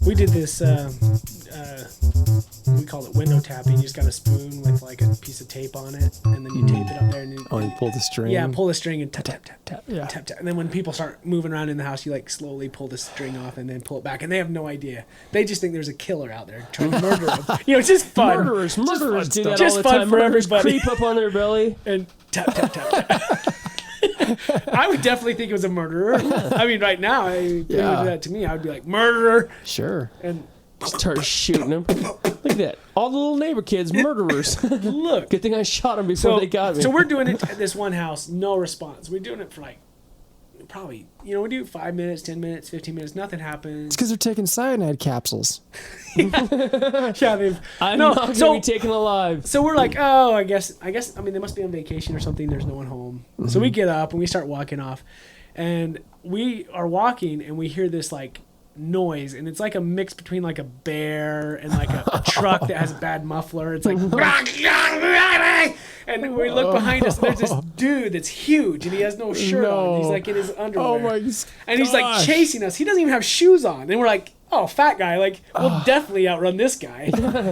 We did this, we call it window tapping. You just got a spoon with like a piece of tape on it, and then you tape it up there. And you pull the string. Yeah, pull the string and tap, tap, tap, tap, yeah. tap, tap. And then when people start moving around in the house, you like slowly pull the string off and then pull it back. And they have no idea. They just think there's a killer out there trying to murder them. It's just fun. Murderers do that just all the fun time. for Murderers everybody. creep up on their belly. And tap, tap, tap, tap. I would definitely think it was a murderer. I mean, right now, if they would do that to me, I would be like, murderer. Sure. And start shooting them. Look at that. All the little neighbor kids, murderers. Look. Good thing I shot them before they got me. So we're doing it at this one house, no response. We're doing it for like, probably, we do 5 minutes, 10 minutes, 15 minutes, nothing happens. It's because they're taking cyanide capsules. Yeah, they've... I'm not going to be taken alive. So we're like, oh, I guess, they must be on vacation or something. There's no one home. Mm-hmm. So we get up and we start walking off. And we are walking and we hear this like noise, and it's like a mix between like a bear and like a truck that has a bad muffler. It's like... And we look behind us, and there's this dude that's huge, and he has no shirt on. He's like in his underwear. Oh my gosh. And he's like chasing us. He doesn't even have shoes on. And we're like, oh, fat guy, like, we'll definitely outrun this guy.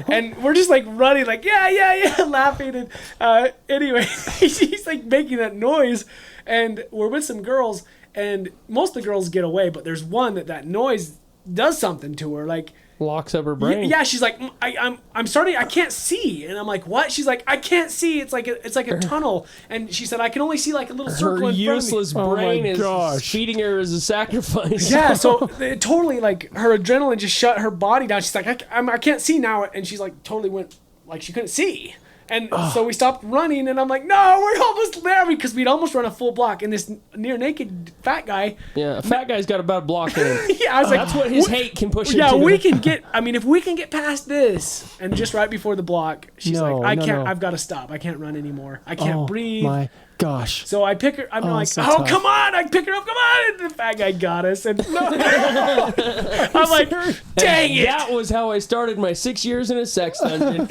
And we're just like running, like, yeah, laughing. And anyway, he's like making that noise, and we're with some girls, and most of the girls get away, but there's one that noise does something to her, like... Locks up her brain. Yeah, she's like, I'm starting. I can't see, and I'm like, what? She's like, I can't see. It's like a tunnel, and she said, I can only see like a little circle. Her in useless front of me. brain is feeding her as a sacrifice. Yeah, so it totally like her adrenaline just shut her body down. She's like, I can't see now, and she's like totally went like she couldn't see. And so we stopped running, and I'm like, no, we're almost there, because we'd almost run a full block. And this near naked fat guy. Yeah, a fat guy's got about a block in him. Yeah, I was like, that's what his hate can push him to. Yeah, we can get, if we can get past this. And just right before the block, she's I can't, I've got to stop. I can't run anymore. I can't breathe. My gosh. So I pick her, I'm like, tough. Come on. I pick her up, come on. And the fat guy got us. And I'm like, dang it. That was how I started my 6 years in a sex dungeon.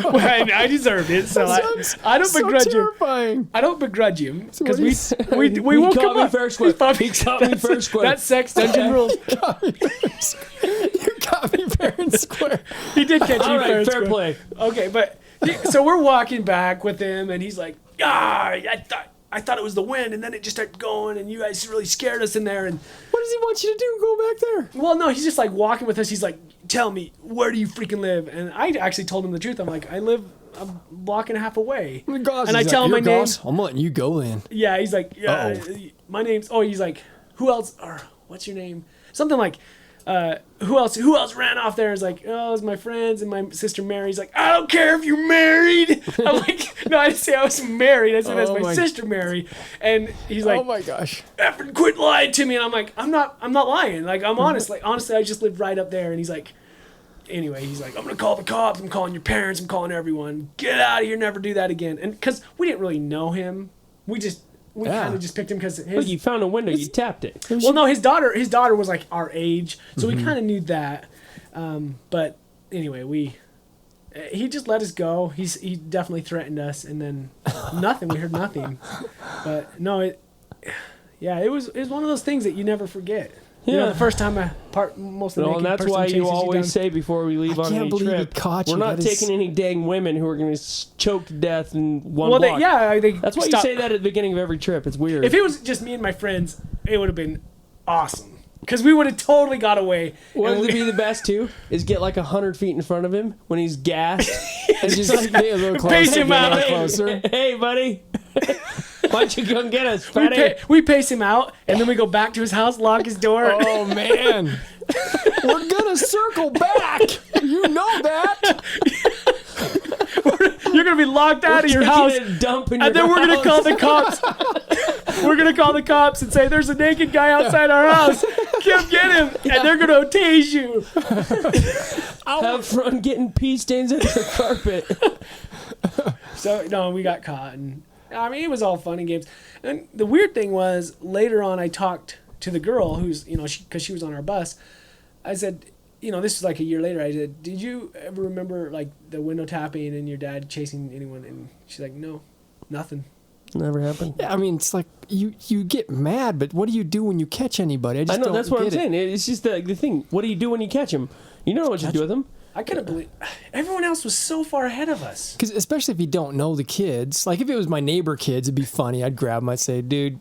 Well, I deserved it, so I don't begrudge him. I don't begrudge him, because we woke him up. He caught me fair square. That's sex dungeon rules. You got me fair and square. He did catch you fair and fair square. play. Okay, but so we're walking back with him, and he's like, I thought it was the wind, and then it just started going, and you guys really scared us in there. And what does he want you to do? Go back there? Well, no, he's just like walking with us. He's like, tell me, where do you freaking live? And I actually told him the truth. I'm like, I live a block and a half away. Oh my gosh, and I tell him my name. I'm letting you go in. Yeah, he's like, yeah, my name's, he's like, who else, or what's your name? Something like, who else ran off there? It's like, it was my friends and my sister Mary. He's like, I don't care if you're married. I'm like, no, I didn't say I was married. I said that's my sister Mary. And he's like, oh my gosh, effing quit lying to me. And I'm like, I'm not lying. Like, I'm honest. Like, honestly, I just lived right up there. And he's like, anyway, he's like, I'm gonna call the cops. I'm calling your parents. I'm calling everyone. Get out of here. Never do that again. And because we didn't really know him, we kind of just picked him because Look, you found a window, you tapped it. Well, no, his daughter was like our age, so we kind of knew that. But anyway, he just let us go. He definitely threatened us, and then nothing. We heard nothing. But no, it was one of those things that you never forget. Yeah, the first time most of the and that's why you always say before we leave on any trip, we're not taking any dang women who are going to choke to death in one block. That's why you say that at the beginning of every trip. It's weird. If it was just me and my friends, it would have been awesome. Because we would have totally got away. What would be the best, too, is get like 100 feet in front of him when he's gassed. And just like be a little closer. Pace him out. Closer. Hey, buddy. Why don't you come get us, fatty? We pace him out, and then we go back to his house, lock his door. Oh, man. We're going to circle back. You know that. You're going to be locked out of your house. And then we're going to call the cops. We're going to call the cops and say, there's a naked guy outside our house. Come get him. And they're going to tase you. Have fun getting pee stains on the carpet. So, no, we got caught. And I mean, it was all fun and games. And the weird thing was, later on, I talked to the girl who's, because she was on our bus. I said, this was like a year later. I said, did you ever remember like the window tapping and your dad chasing anyone? And she's like, no, nothing. Never happened. Yeah, I mean, it's like you get mad, but what do you do when you catch anybody? I know, that's what I'm saying. It's just the thing. What do you do when you catch them? You don't know what to do with them. I couldn't believe everyone else was so far ahead of us. Because especially if you don't know the kids. Like if it was my neighbor kids, it'd be funny. I'd grab them. I'd say, dude,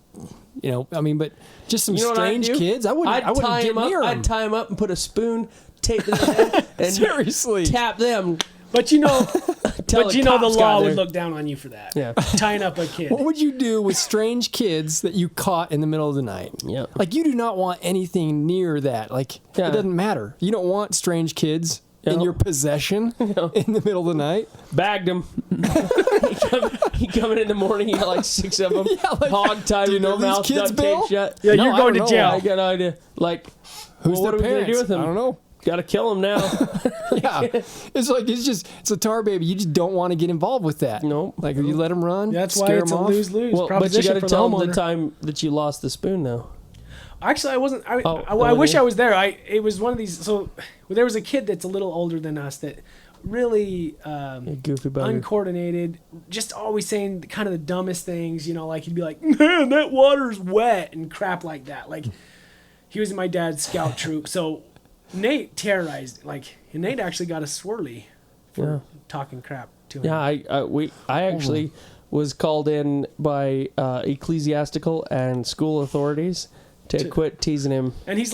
but just some strange kids. I wouldn't get near them. I'd tie them up and put a spoon, tape them in, and seriously tap them. But the law would look down on you for that. Yeah. Tying up a kid. What would you do with strange kids that you caught in the middle of the night? Yeah. Like you do not want anything near that. Like it doesn't matter. You don't want strange kids in your possession in the middle of the night. Bagged him. he coming in the morning. He got like 6 of them. Hog tied with their mouth kids, taped shut. Yeah, you're going to jail. I got an idea. Like, who's what are we going to do with him? I don't know. Got to kill him now. Yeah, it's a tar baby. You just don't want to get involved with that. No, like you let him run. That's why it's a lose-lose. Well, but you got to tell him the time that you lost the spoon. Now, actually, I wasn't. I wish I was there. It was one of these. So there was a kid that's a little older than us that really goofy bugger. Uncoordinated, just always saying kind of the dumbest things. Like he'd be like, "Man, that water's wet," and crap like that. Like he was in my dad's scout troop, so. Nate terrorized, Nate actually got a swirly for talking crap to him. Yeah, I actually was called in by ecclesiastical and school authorities to quit teasing him. And he's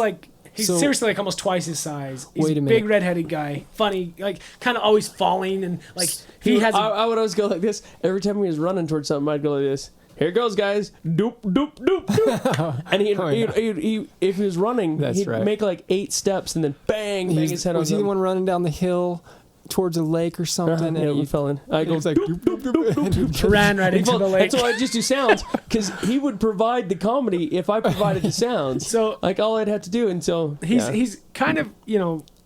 seriously like almost twice his size. He's wait a big minute. redheaded guy, funny, like kind of always falling and like I would always go like this. Every time he was running towards something, I'd go like this. Here goes, guys. Doop, doop, doop, doop. And he if he was running, he'd make like 8 steps and then bang his head on. Was he the one running down the hill towards a lake or something? Yeah, he fell in. I go like doop, doop, doop, doop, doop. Ran right into the lake. And so I just do sounds because he would provide the comedy if I provided the sounds. So like all I'd have to do, and so he's kind of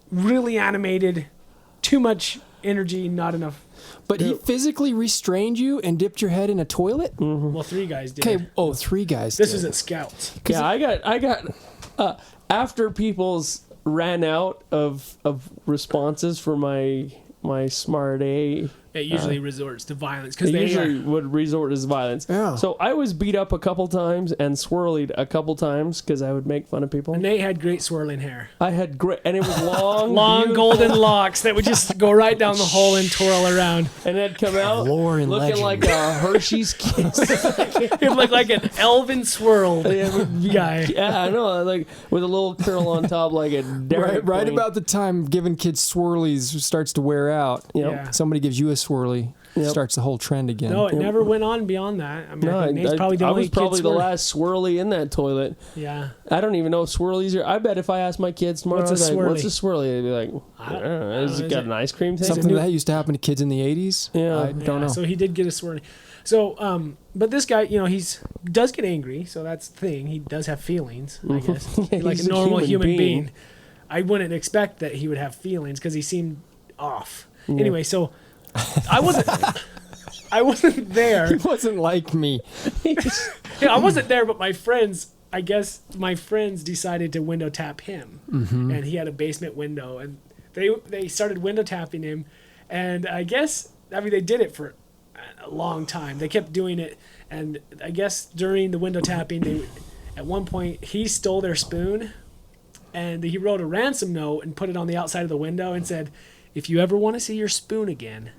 really animated, too much energy, not enough. But he physically restrained you and dipped your head in a toilet? Mm-hmm. Well, 3 guys did. Okay. Oh, 3 guys This did. is at Scouts. Yeah, I got after people's ran out of responses for my smart A. It usually resorts to violence because they usually would resort to violence. Yeah. So I was beat up a couple times and swirled a couple times because I would make fun of people. And Nate had great swirling hair. I had great, and it was long, golden locks that would just go right down the hole and twirl around. And it'd come out looking legend. like a Hershey's Kiss. It looked like an elven swirl guy. Yeah, I know, like with a little curl on top, like a right about the time giving kids swirlies starts to wear out. Yeah. Somebody gives you a swirly. Starts the whole trend again. No, it never went on beyond that. I mean, I think Nate's probably the only was probably kid the last swirly in that toilet. Yeah. I don't even know if swirlies are. I bet if I asked my kids tomorrow, what's a swirly? What's a swirly? They'd be like, I don't know. Has it got an ice cream taste? Something that used to happen to kids in the 80s? Yeah. I don't know. So he did get a swirly. So, but this guy, he's does get angry. So that's the thing. He does have feelings, I guess. Like a normal human being. I wouldn't expect that he would have feelings because he seemed off. Yeah. Anyway, so I wasn't there. He wasn't like me. I wasn't there, but my friends decided to window tap him. Mm-hmm. And he had a basement window, and they started window tapping him. And I guess, they did it for a long time. They kept doing it. And I guess during the window tapping, at one point, he stole their spoon, and he wrote a ransom note and put it on the outside of the window and said, "If you ever want to see your spoon again,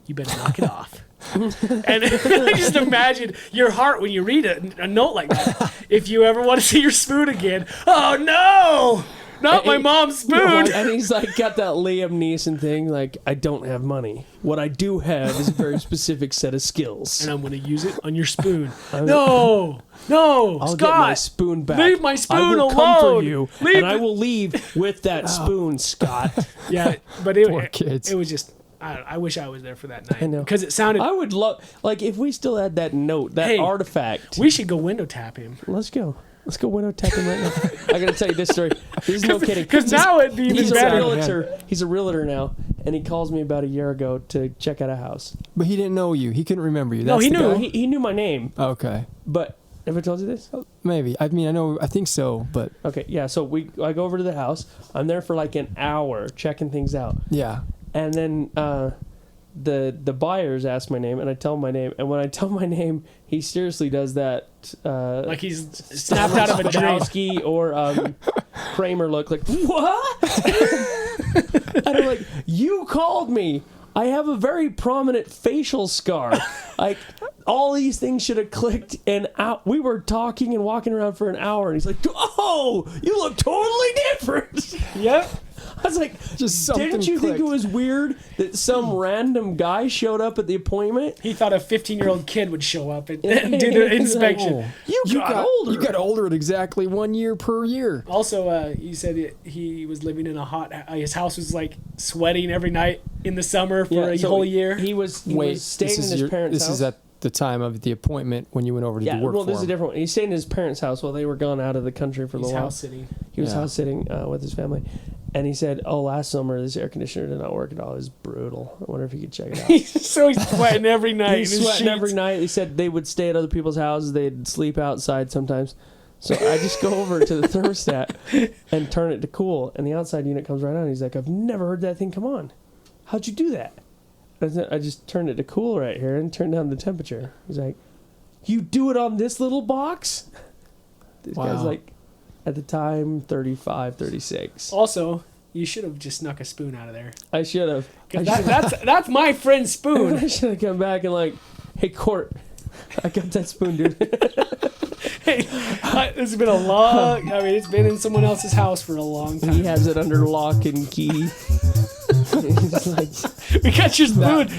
you better knock it off." And I just imagine your heart when you read a note like that. If you ever want to see your spoon again, oh no, not my mom's spoon. And he's like got that Liam Neeson thing, like, I don't have money. What I do have is a very specific set of skills. And I'm going to use it on your spoon. No, I'll Scott, get my spoon back. Leave my spoon alone. I will alone. comfort you, and I will leave with that spoon, Scott. Yeah, but Poor kids. It was just... I wish I was there for that night. I know. Because it sounded... I would love... Like, if we still had that note, that artifact... We should go window tap him. Let's go window tap him right now. I got to tell you this story. This is no kidding. Because now it'd be even better. He's a realtor now, and he calls me about a year ago to check out a house. But he didn't know you. He couldn't remember you. No, he knew. He knew my name. Okay. But... Have I told you this? Maybe. I think so, but... Okay, yeah, so I go over to the house. I'm there for like an hour checking things out. Yeah. And then the buyers ask my name, and I tell them my name. And when I tell my name, he seriously does that. Like he's snapped out of a dream. Or Kramer look like, what? And I'm like, you called me. I have a very prominent facial scar. Like, all these things should have clicked, and out. We were talking and walking around for an hour, and he's like, oh, you look totally different. Yep. I was like, just something didn't you clicked. think it was weird that some random guy showed up at the appointment? He thought a 15-year-old kid would show up and do the inspection. Like, you got older. You got older at exactly 1 year per year. Also, he said he was living in his house was like sweating every night in the summer for a whole year. He was staying in his parents' house. This is at the time of the appointment when you went over to do work for him. This is a different one. He stayed in his parents' house while they were gone out of the country for a little while. He was house sitting with his family. And he said, last summer this air conditioner did not work at all. It was brutal. I wonder if you could check it out. So he's sweating every night. He's sweating every night. He said they would stay at other people's houses. They'd sleep outside sometimes. So I just go over to the thermostat and turn it to cool. And the outside unit comes right on. He's like, I've never heard that thing come on. How'd you do that? I just turned it to cool right here and turned down the temperature. He's like, you do it on this little box? This guy's like, at the time, 35, 36. Also, you should have just snuck a spoon out of there. I should have. That's my friend's spoon. I should have come back and like, hey, Court, I got that spoon, dude. Hey, it's been it's been in someone else's house for a long time. He has it under lock and key. He's like, we got your spoon.